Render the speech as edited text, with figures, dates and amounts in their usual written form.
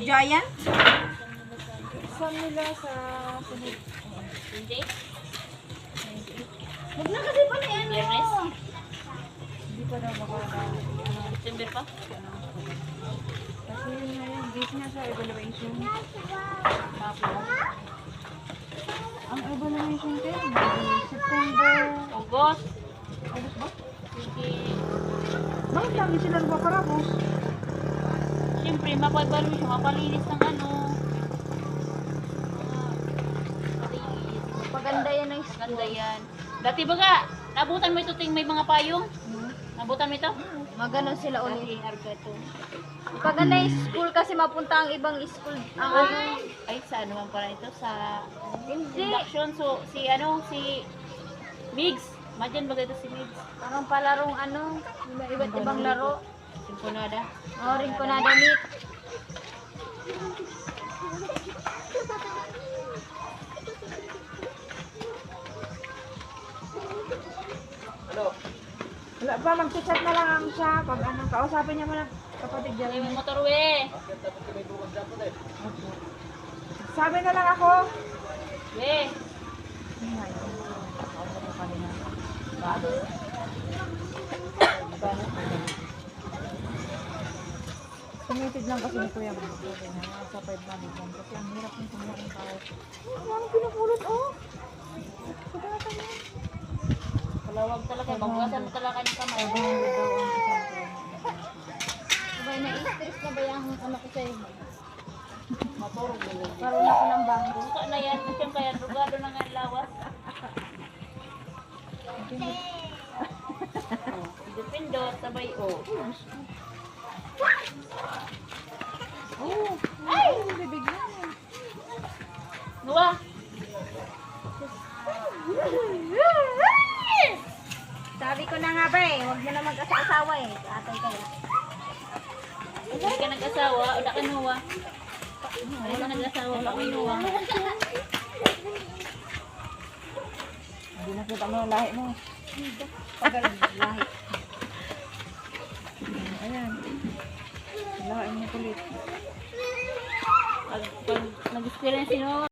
Giant? Saan nila sa sunod? Hindi. Huwag na kasi pala yan. Biyernes. Hindi pa daw makaka... September pa. Kasi yun na yun, base nga sa evaluation. Ang evaluation din, September. August. August ba? Sige. Bakit lagi sila nagpaparapos? Siyempre, mapag-evaluation, mapalinis ng ano. Paganda yan ng school. Ganda yan. Dati baga, nabutan mo ito ting may mga payong? Nabutan mo ito? Maganon sila ulit. Dati, arga ito. Paganda yung school kasi mapunta ang ibang school. Ang ano? Ay, sa ano man pala ito? Sa Hindi. induction. So, si Migs. Madyan baga ito si Migs. Parang palarong ano, iba't ibang laro. Simponada. O, rin ko na damit. Wala pa, mag-chat na lang siya. Pag ano, kausapin niya muna kapatid Ay, niya. may motor we. Sabi na lang ako. We. Sumitid lang kasi ni Kuya Bang. Sa 5 na lang. Kasi ang hirap ng kumuha ng tao. Ano pinupulot, oh? Sabatan niya. Kalawag talaga. Magwasan mo talaga ng kamay. Sabay na stress na ba yung ano ko sa'yo? Maturog mo. Karoon ako ng bangko. Buka na yan. Siyang kaya drugado na nga ang lawas. Dependot. Sabay o. Oh, ay! Bibigyan. Nuwa. Sabi ko na nga ba eh, huwag mo na mag-asawa eh. Atay kaya. Hindi ka nag-asawa. Wala ka nuwa. Wala ka nag-asawa. Wala ka nuwa. Hindi nakita mo ang lahi mo. Pagaling, lahi. Ayan. Lahi mo kulit. Pag nag-experience nyo,